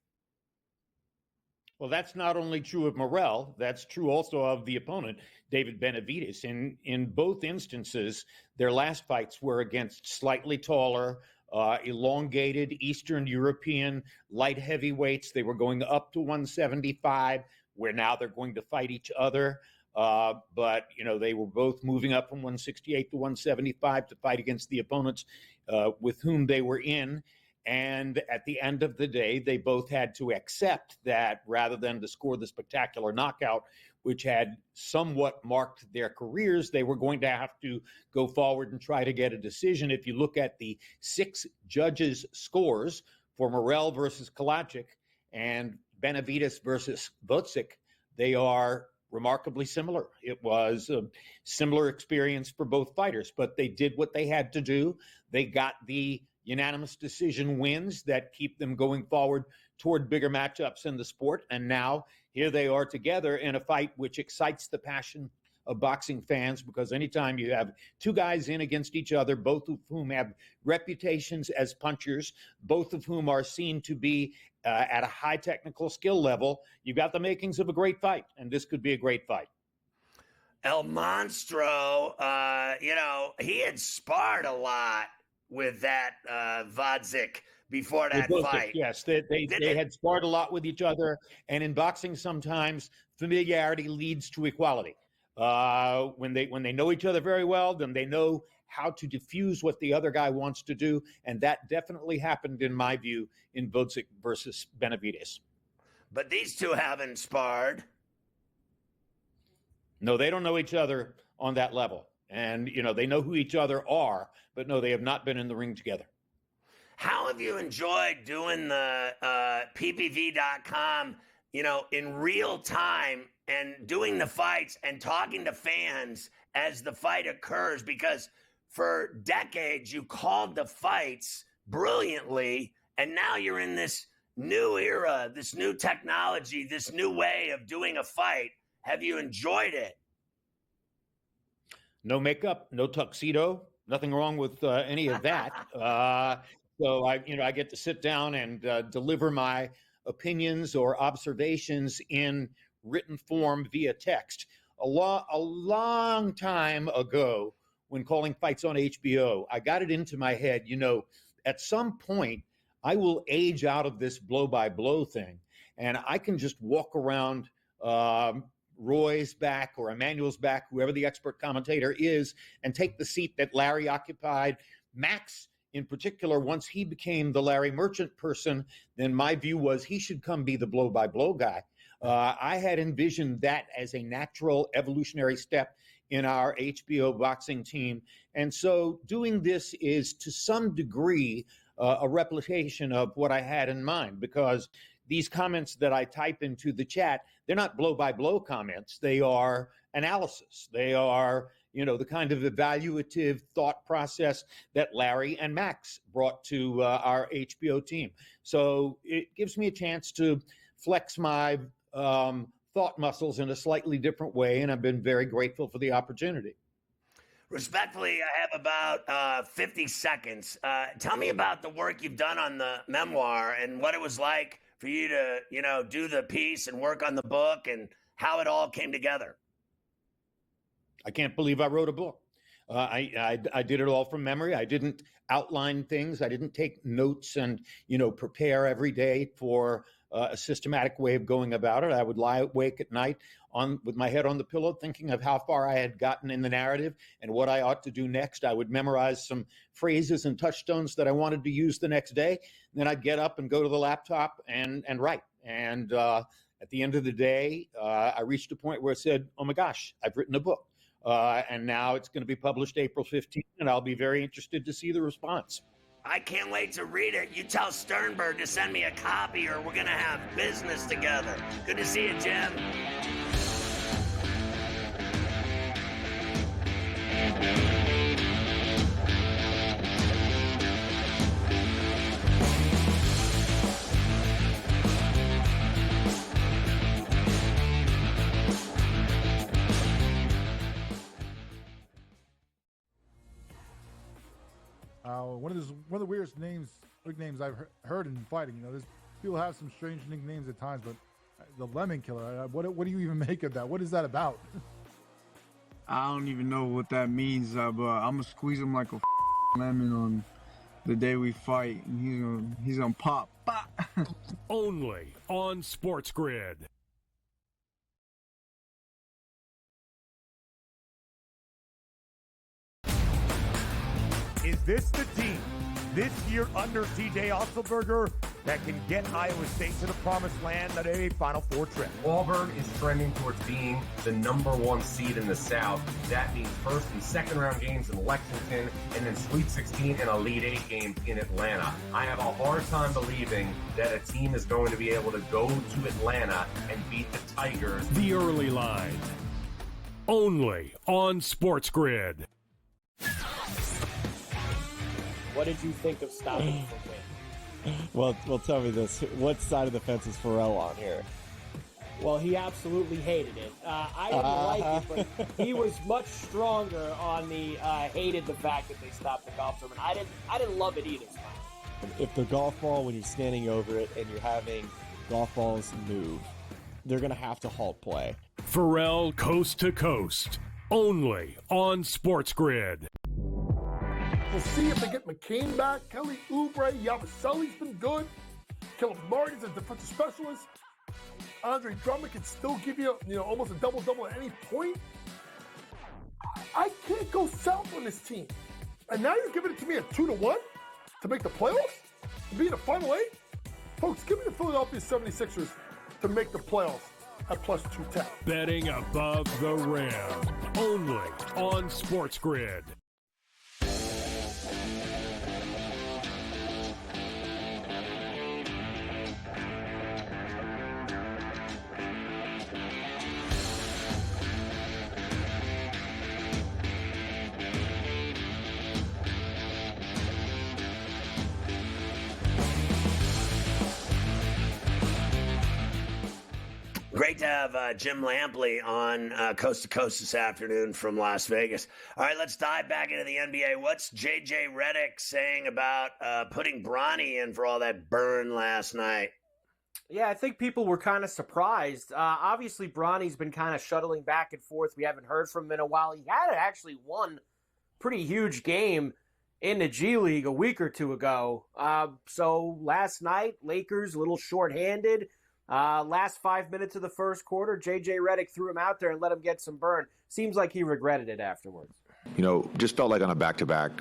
Well, that's not only true of Morrell, that's true also of the opponent, David Benavidez. In both instances, their last fights were against slightly taller, elongated Eastern European light heavyweights. They were going up to 175, where now they're going to fight each other. But they were both moving up from 168 to 175 to fight against the opponents with whom they were in. And at the end of the day, they both had to accept that rather than to score the spectacular knockout, which had somewhat marked their careers, they were going to have to go forward and try to get a decision. If you look at the 6 judges' scores for Morrell versus Kalachik and Benavidez versus Vodzik, they are remarkably similar. It was a similar experience for both fighters, but they did what they had to do. They got the unanimous decision wins that keep them going forward toward bigger matchups in the sport. And now here they are together in a fight which excites the passion of boxing fans, because anytime you have two guys in against each other, both of whom have reputations as punchers, both of whom are seen to be at a high technical skill level, you've got the makings of a great fight, and this could be a great fight. El Monstro, he had sparred a lot with that Vodzik before that fight. Yes, they had sparred a lot with each other, and in boxing, sometimes familiarity leads to equality. When they know each other very well, then they know how to diffuse what the other guy wants to do, and that definitely happened, in my view, in Vodzik versus Benavidez. But these two haven't sparred. No, they don't know each other on that level, and they know who each other are, but no, they have not been in the ring together. How have you enjoyed doing the PPV.com, in real time and doing the fights and talking to fans as the fight occurs? Because for decades you called the fights brilliantly, and now you're in this new era, this new technology, this new way of doing a fight. Have you enjoyed it? No makeup, no tuxedo, nothing wrong with any of that. So I get to sit down and deliver my opinions or observations in written form via text. A long time ago, when calling fights on HBO, I got it into my head, at some point I will age out of this blow-by-blow thing, and I can just walk around Roy's back or Emmanuel's back, whoever the expert commentator is, and take the seat that Larry occupied. Max, in particular, once he became the Larry Merchant person, then my view was he should come be the blow-by-blow guy. I had envisioned that as a natural evolutionary step in our HBO boxing team. And so doing this is, to some degree, a replication of what I had in mind, because these comments that I type into the chat, they're not blow-by-blow comments. They are analysis. They are, the kind of evaluative thought process that Larry and Max brought to our HBO team. So it gives me a chance to flex my thought muscles in a slightly different way, and I've been very grateful for the opportunity. Respectfully, I have about 50 seconds. Tell me about the work you've done on the memoir and what it was like for you to, do the piece and work on the book and how it all came together. I can't believe I wrote a book. I did it all from memory. I didn't outline things. I didn't take notes and, prepare every day for a systematic way of going about it. I would lie awake at night with my head on the pillow, thinking of how far I had gotten in the narrative and what I ought to do next. I would memorize some phrases and touchstones that I wanted to use the next day. Then I'd get up and go to the laptop and write. And at the end of the day, I reached a point where I said, oh my gosh, I've written a book. And now it's going to be published April 15th, and I'll be very interested to see the response. I can't wait to read it. You tell Sternberg to send me a copy or we're going to have business together. Good to see you, Jim. One of the weirdest nicknames I've heard in fighting. There's people have some strange nicknames at times, but the Lemon Killer. What do you even make of that? What is that about? I don't even know what that means, but I'm gonna squeeze him like a lemon on the day we fight, and he's gonna pop. Only on SportsGrid. Is this the team this year under TJ Otzelberger that can get Iowa State to the promised land at a Final Four trip? Auburn is trending towards being the #1 seed in the South. That means first and second round games in Lexington, and then Sweet 16 and Elite 8 games in Atlanta. I have a hard time believing that a team is going to be able to go to Atlanta and beat the Tigers. The early line. Only on SportsGrid. What did you think of stopping from Wynn? Well, tell me this. What side of the fence is Ferrall on here? Well, he absolutely hated it. I didn't like it, but he was much stronger on the hated the fact that they stopped the golf tournament. I didn't love it either. If the golf ball, when you're standing over it and you're having golf balls move, they're going to have to halt play. Ferrall Coast to Coast, only on SportsGrid. We'll see if they get McCain back. Kelly Oubre, Yabusele's been good. Caleb Martin's a defensive specialist. Andre Drummond can still give you, almost a double-double at any point. I can't go south on this team. And now you're giving it to me at 2-1 to make the playoffs? To be in the Final Eight? Folks, give me the Philadelphia 76ers to make the playoffs at plus 210. Betting above the rim, only on SportsGrid. Great to have Jim Lampley on Coast to Coast this afternoon from Las Vegas. All right, let's dive back into the NBA. What's J.J. Redick saying about putting Bronny in for all that burn last night? Yeah, I think people were kind of surprised. Obviously, Bronny's been kind of shuttling back and forth. We haven't heard from him in a while. He had actually won pretty huge game in the G League a week or two ago. So last night, Lakers a little shorthanded. Last 5 minutes of the first quarter, J.J. Redick threw him out there and let him get some burn. Seems like he regretted it afterwards. Just felt like on a back-to-back,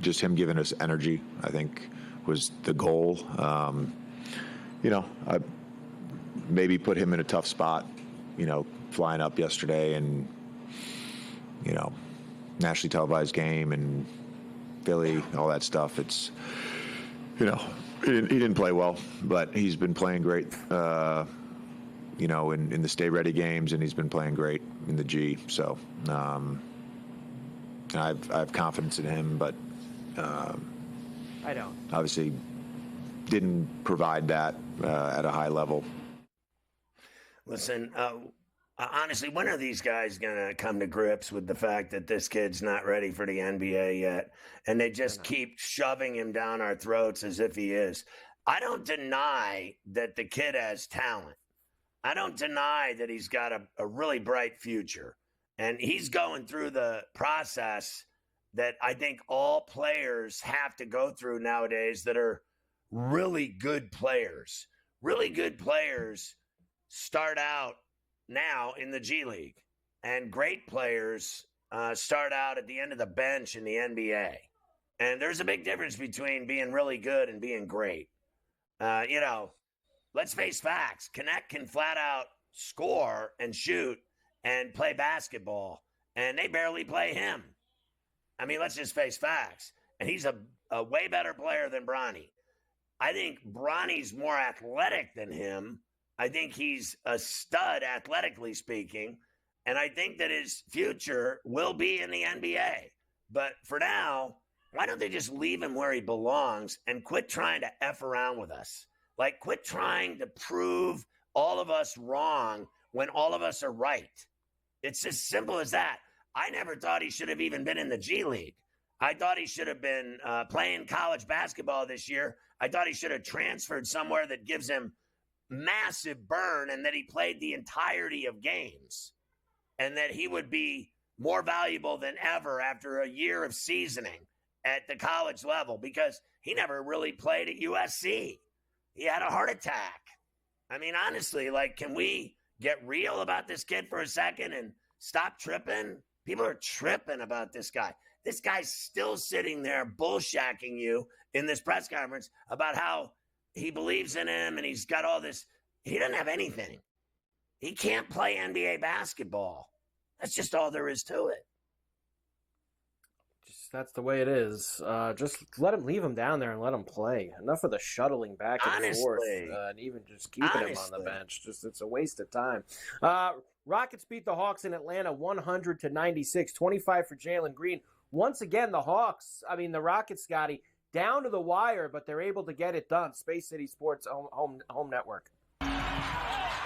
just him giving us energy, I think, was the goal. I maybe put him in a tough spot, flying up yesterday and, nationally televised game and Philly, all that stuff. It's, he didn't play well, but he's been playing great, in the Stay Ready games, and he's been playing great in the G. So I have confidence in him, but I don't. Obviously didn't provide that at a high level. Listen, honestly, when are these guys going to come to grips with the fact that this kid's not ready for the NBA yet? And they just keep shoving him down our throats as if he is. I don't deny that the kid has talent. I don't deny that he's got a really bright future. And he's going through the process that I think all players have to go through nowadays that are really good players. Really good players start out now in the G League, and great players start out at the end of the bench in the NBA. And there's a big difference between being really good and being great. Let's face facts. Connect can flat out score and shoot and play basketball, and they barely play him. I mean, let's just face facts. And he's a way better player than Bronny. I think Bronny's more athletic than him. I think he's a stud, athletically speaking, and I think that his future will be in the NBA. But for now, why don't they just leave him where he belongs and quit trying to F around with us? Like, quit trying to prove all of us wrong when all of us are right. It's as simple as that. I never thought he should have even been in the G League. I thought he should have been playing college basketball this year. I thought he should have transferred somewhere that gives him massive burn and that he played the entirety of games and that he would be more valuable than ever after a year of seasoning at the college level, because he never really played at USC. He had a heart attack. I mean, honestly, can we get real about this kid for a second and stop tripping? People are tripping about this guy. This guy's still sitting there bullshacking you in this press conference about how he believes in him and he's got all this. He doesn't have anything. He can't play NBA basketball. That's just all there is to it. That's the way it is. Just leave him down there and let him play. Enough of the shuttling back and forth, and even just keeping him on the bench. It's a waste of time. Rockets beat the Hawks in Atlanta 100-96, 25 for Jalen Green. Once again, the Rockets, Scotty, down to the wire, but they're able to get it done. Space City Sports home network.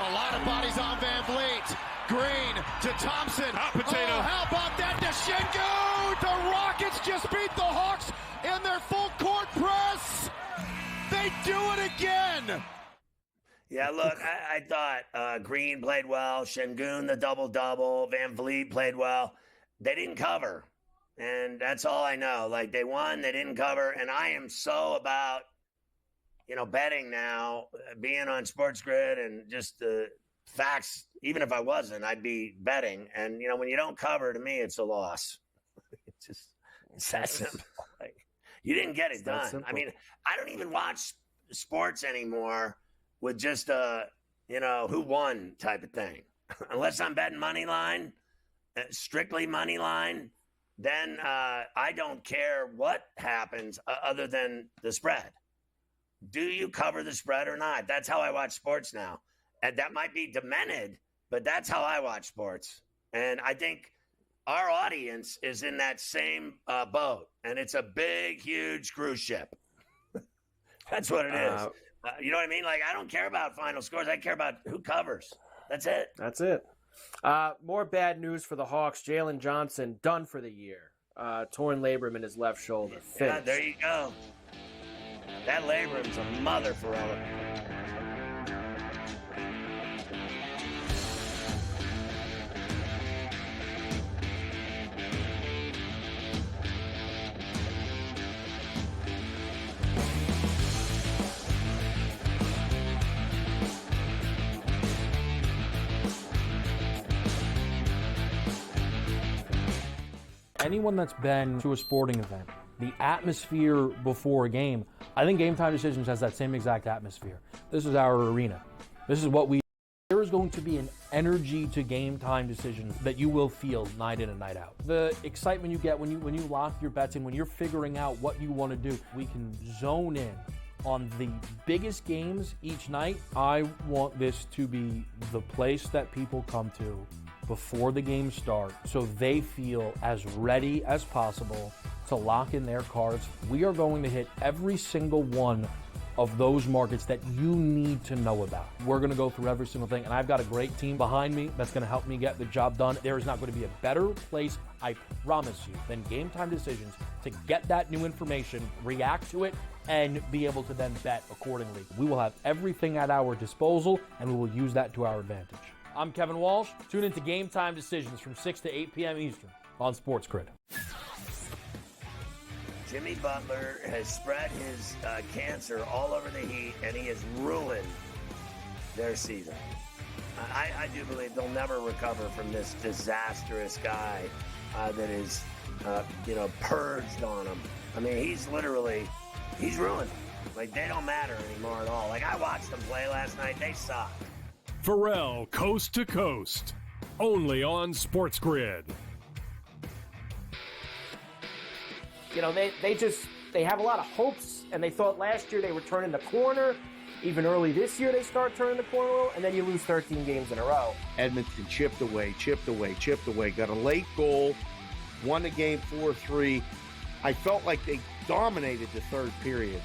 A lot of bodies on Van Vliet. Green to Thompson. Hot potato. Oh, how about that to Şengün? The Rockets just beat the Hawks in their full court press. They do it again. Yeah, look, I thought Green played well. Şengün, the double-double. Van Vliet played well. They didn't cover, and that's all I know. Like, they won, they didn't cover, and I am so about, betting now, being on SportsGrid and just the facts. Even if I wasn't, I'd be betting. And, when you don't cover, to me, it's a loss. It's that simple. Like, you didn't get it done. I mean, I don't even watch sports anymore with just who won type of thing. Unless I'm betting money line, strictly money line, then I don't care what happens other than the spread. Do you cover the spread or not? That's how I watch sports now. And that might be demented, but that's how I watch sports. And I think our audience is in that same boat. And it's a big, huge cruise ship. That's what it is. You know what I mean? Like, I don't care about final scores. I care about who covers. That's it. That's it. More bad news for the Hawks. Jalen Johnson done for the year. Torn labrum in his left shoulder. Finished. Yeah, there you go. That labrum's a mother forever. Anyone that's been to a sporting event, the atmosphere before a game, I think Game Time Decisions has that same exact atmosphere. This is our arena. This is what we... There is going to be an energy to Game Time Decisions that you will feel night in and night out. The excitement you get when you lock your bets in, when you're figuring out what you want to do, we can zone in on the biggest games each night. I want this to be the place that people come to before the games start so they feel as ready as possible to lock in their cards. We are going to hit every single one of those markets that you need to know about. We're going to go through every single thing, and I've got a great team behind me that's going to help me get the job done. There is not going to be a better place, I promise you, than Game Time Decisions to get that new information, react to it, and be able to then bet accordingly. We will have everything at our disposal, and we will use that to our advantage. I'm Kevin Walsh. Tune into Game Time Decisions from 6 to 8 p.m. Eastern on SportsGrid. Jimmy Butler has spread his cancer all over the Heat, and he has ruined their season. I do believe they'll never recover from this disastrous guy that is, purged on them. I mean, he's ruined. Like, they don't matter anymore at all. Like, I watched them play last night. They suck. Ferrall, coast to coast, only on SportsGrid. They have a lot of hopes, and they thought last year they were turning the corner. Even early this year, they start turning the corner, and then you lose 13 games in a row. Edmonton chipped away, got a late goal, won the game 4-3. I felt like they dominated the third period.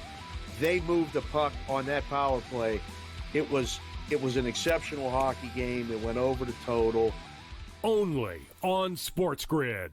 They moved the puck on that power play. It was an exceptional hockey game. It went over the total. Only on SportsGrid.